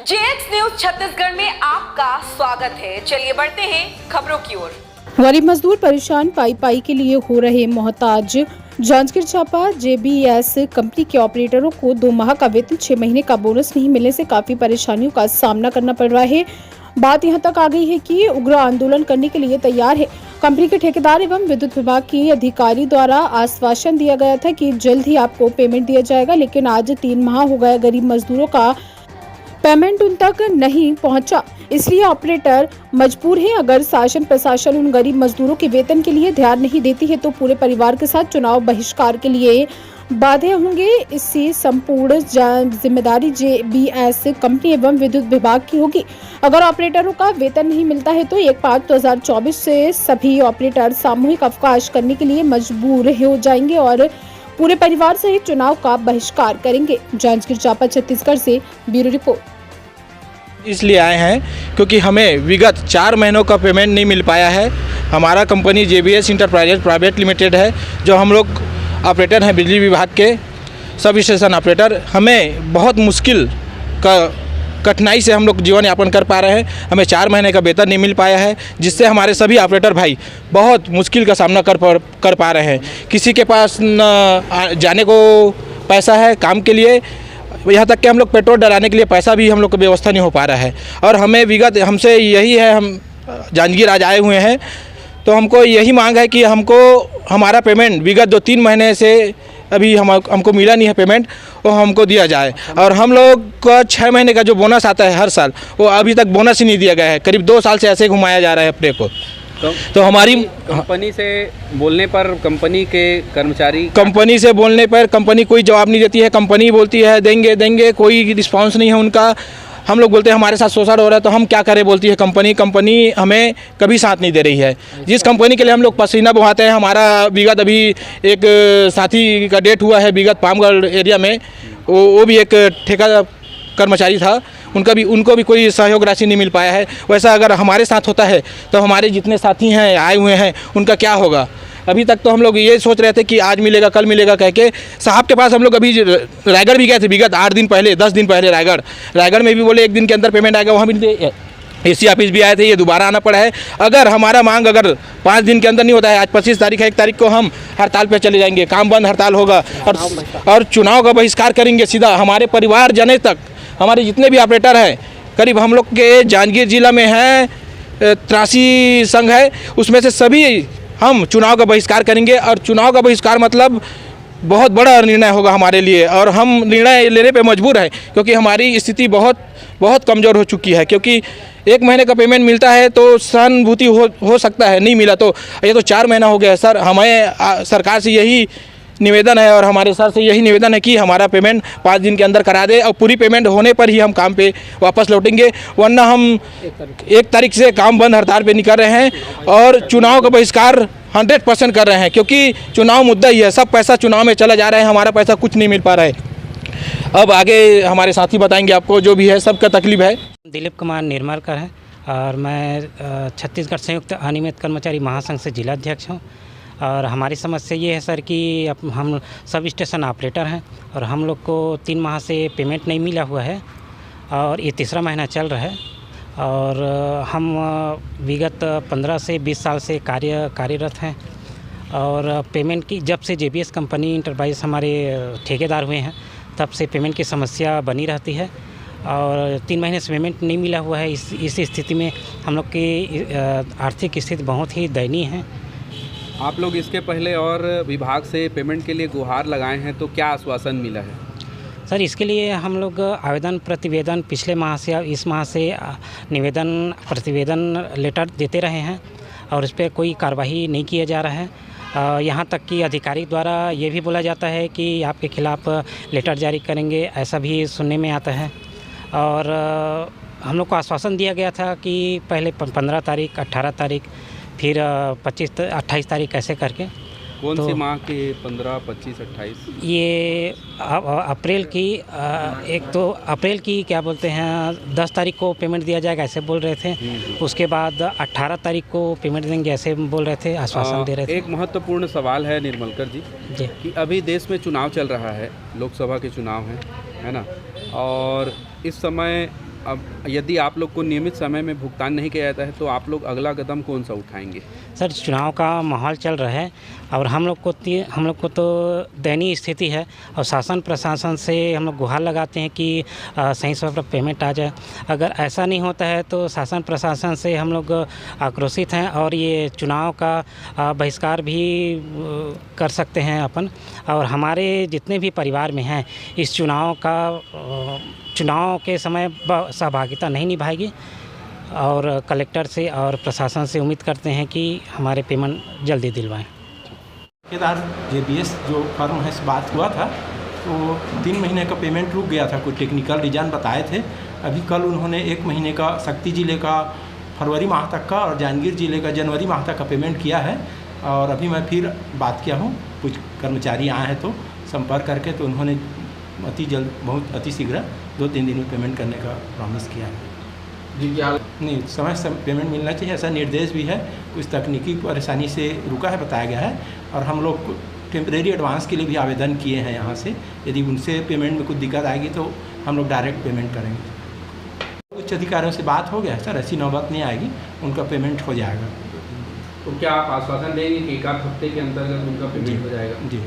JX news Chhattisgarh में आपका स्वागत है। चलिए बढ़ते हैं खबरों की ओर। गरीब मजदूर परेशान पाई के लिए हो रहे मोहताज। जांजगीर चांपा जेबीएस कंपनी के ऑपरेटरों को 2 माह का वेतन 6 महीने का बोनस नहीं मिलने से काफी परेशानियों का सामना करना पड़ रहा है। बात यहां तक आ गई है कि उग्र आंदोलन करने के लिए तैयार है। कंपनी के ठेकेदार एवं विद्युत विभाग के अधिकारी द्वारा आश्वासन दिया गया था कि जल्द ही आपको पेमेंट दिया जाएगा, लेकिन आज 3 माह हो गए गरीब मजदूरों का पेमेंट उन तक नहीं पहुंचा। इसलिए ऑपरेटर मजबूर है। अगर शासन प्रशासन उन गरीब मजदूरों के वेतन के लिए ध्यान नहीं देती है तो पूरे परिवार के साथ चुनाव बहिष्कार के लिए बाध्य होंगे। इससे संपूर्ण जिम्मेदारी जेबीएस कंपनी एवं विद्युत विभाग की होगी। अगर ऑपरेटरों का वेतन नहीं मिलता है तो 1/5/2024 से सभी ऑपरेटर सामूहिक अवकाश करने के लिए मजबूर हो जाएंगे और पूरे परिवार सहित चुनाव का बहिष्कार करेंगे। जांजगीर चांपा छत्तीसगढ़ से ब्यूरो रिपोर्ट। इसलिए आए हैं क्योंकि हमें विगत 4 महीनों का पेमेंट नहीं मिल पाया है। हमारा company JBS enterprises private limited है, जो हम लोग ऑपरेटर हैं बिजली विभाग के सब स्टेशन ऑपरेटर। हमें बहुत मुश्किल कठिनाई से हम लोग जीवन यापन कर पा रहे हैं। हमें 4 महीने का वेतन नहीं मिल पाया है, जिससे हमारे सभी ऑपरेटर भाई बहुत मुश्किल का सामना कर पा रहे हैं। किसी के पास न जाने को पैसा है काम के लिए, यहाँ तक कि हम लोग पेट्रोल डलाने के लिए पैसा भी हम लोग को व्यवस्था नहीं हो पा रहा है। और हमें विगत हमसे यही है, हम जांजगीर आज आए हुए हैं तो हमको यही मांग है कि हमको हमारा पेमेंट विगत 2-3 महीने से अभी हमको मिला नहीं है पेमेंट, वो हमको दिया जाए। और हम लोग का 6 महीने का जो बोनस आता है हर साल, वो अभी तक बोनस ही नहीं दिया गया है। करीब 2 साल से ऐसे घुमाया जा रहा है अपने को। तो हमारी कंपनी से बोलने पर कंपनी से बोलने पर कंपनी कोई जवाब नहीं देती है। कंपनी बोलती है देंगे, कोई रिस्पांस नहीं है उनका। हम लोग बोलते हैं हमारे साथ शोषण हो रहा है, तो हम क्या करें बोलती है कंपनी हमें कभी साथ नहीं दे रही है। जिस कंपनी के लिए हम लोग पसीना बहाते हैं, हमारा विगत अभी एक साथी का डेथ हुआ है विगत पामगढ़ एरिया में, वो भी एक ठेका कर्मचारी था, उनको भी कोई सहयोग राशि नहीं मिल पाया है। वैसा अगर हमारे साथ होता है तो हमारे जितने साथी हैं आए हुए हैं उनका क्या होगा। अभी तक तो हम लोग ये सोच रहे थे कि आज मिलेगा कल मिलेगा कह के साहब के पास हम लोग अभी रायगढ़ भी गए थे विगत 8 दिन पहले 10 दिन पहले रायगढ़ में भी बोले 1 दिन के अंदर पेमेंट आएगा। वहाँ भी एसी ऑफिस भी आए थे, ये दोबारा आना पड़ा है। अगर हमारा मांग अगर 5 दिन के अंदर नहीं होता है, आज 25 तारीख है, 1 तारीख को हम हड़ताल पे चले जाएंगे, काम बंद हड़ताल होगा और चुनाव का बहिष्कार करेंगे सीधा। हमारे परिवार जने तक हमारे जितने भी ऑपरेटर हैं, करीब हम लोग के जांजगीर जिला में हैं 83 संघ है, उसमें से सभी हम चुनाव का बहिष्कार करेंगे। और चुनाव का बहिष्कार मतलब बहुत बड़ा निर्णय होगा हमारे लिए, और हम निर्णय लेने पे मजबूर हैं क्योंकि हमारी स्थिति बहुत कमज़ोर हो चुकी है। क्योंकि 1 महीने का पेमेंट मिलता है तो सहानुभूति हो सकता है, नहीं मिला तो ये तो 4 महीना हो गया है। सर, हमें सरकार से यही निवेदन है और हमारे सर से यही निवेदन है कि हमारा पेमेंट 5 दिन के अंदर करा दे, और पूरी पेमेंट होने पर ही हम काम पे वापस लौटेंगे, वरना हम 1 तारीख से काम बंद हड़ताल पे निकल रहे हैं और चुनाव का बहिष्कार 100% कर रहे हैं। क्योंकि चुनाव मुद्दा ही है, सब पैसा चुनाव में चला जा रहा है, हमारा पैसा कुछ नहीं मिल पा रहा है। अब आगे हमारे साथी बताएंगे आपको जो भी है, सबका तकलीफ है। दिलीप कुमार निर्मलकर है और मैं छत्तीसगढ़ संयुक्त अनियमित कर्मचारी महासंघ से जिला अध्यक्ष हूँ। और हमारी समस्या ये है सर कि हम सब स्टेशन ऑपरेटर हैं और हम लोग को 3 माह से पेमेंट नहीं मिला हुआ है और ये 3रा महीना चल रहा है। और हम विगत 15 से 20 साल से कार्यरत हैं और पेमेंट की जब से जेबीएस कंपनी इंटरप्राइज हमारे ठेकेदार हुए हैं तब से पेमेंट की समस्या बनी रहती है और 3 महीने से पेमेंट नहीं मिला हुआ है। इस स्थिति में हम लोग की आर्थिक स्थिति बहुत ही दयनीय है। आप लोग इसके पहले और विभाग से पेमेंट के लिए गुहार लगाए हैं, तो क्या आश्वासन मिला है? सर, इसके लिए हम लोग आवेदन प्रतिवेदन पिछले माह से इस माह से प्रतिवेदन लेटर देते रहे हैं और इस पर कोई कार्रवाई नहीं किया जा रहा है। यहाँ तक कि अधिकारी द्वारा ये भी बोला जाता है कि आपके खिलाफ़ लेटर जारी करेंगे, ऐसा भी सुनने में आता है। और हम लोग को आश्वासन दिया गया था कि पहले 15 तारीख 18 तारीख फिर 28 तारीख ऐसे करके। कौन सी माह की 15, 25, 28? ये अप्रैल की एक तो अप्रैल की क्या बोलते हैं 10 तारीख को पेमेंट दिया जाएगा ऐसे बोल रहे थे। उसके बाद 18 तारीख को पेमेंट देंगे ऐसे बोल रहे थे, आश्वासन दे रहे थे। एक महत्वपूर्ण सवाल है निर्मलकर जी कि अभी देश में चुनाव चल रहा है, लोकसभा के चुनाव हैं, है ना, और इस समय अब यदि आप लोग को नियमित समय में भुगतान नहीं किया जाता है तो आप लोग अगला कदम कौन सा उठाएंगे? सर, चुनाव का माहौल चल रहा है और हम लोग को तो दयनीय स्थिति है और शासन प्रशासन से हम लोग गुहार लगाते हैं कि सही समय पर पेमेंट आ जाए। अगर ऐसा नहीं होता है तो शासन प्रशासन से हम लोग आक्रोशित हैं और ये चुनाव का बहिष्कार भी कर सकते हैं अपन। और हमारे जितने भी परिवार में हैं इस चुनाव के समय सहभागिता नहीं निभाएगी और कलेक्टर से और प्रशासन से उम्मीद करते हैं कि हमारे पेमेंट जल्दी दिलवाएं। केदार JBS जो फर्म है, से बात हुआ था तो 3 महीने का पेमेंट रुक गया था, कोई टेक्निकल रीजन बताए थे। अभी कल उन्होंने 1 महीने का शक्ति जिले का फरवरी माह तक का और जांजगीर जिले का जनवरी माह तक का पेमेंट किया है। और अभी मैं फिर बात किया हूँ, कुछ कर्मचारी आए हैं तो संपर्क करके, तो उन्होंने अति जल्द, बहुत अति शीघ्र 2-3 दिन में पेमेंट करने का प्रॉमिस किया है। जी क्या नहीं, समय से पेमेंट मिलना चाहिए, ऐसा निर्देश भी है। कुछ तकनीकी परेशानी से रुका है, बताया गया है। और हम लोग टेम्परेरी एडवांस के लिए भी आवेदन किए हैं यहाँ से। यदि उनसे पेमेंट में कुछ दिक्कत आएगी तो हम लोग डायरेक्ट पेमेंट करेंगे। उच्च अधिकारियों से बात हो गया है सर, ऐसी नौबत नहीं आएगी, उनका पेमेंट हो जाएगा। तो क्या आप आश्वासन देंगे कि 1 हफ्ते के अंतर्गत उनका पेमेंट हो जाएगा? जी।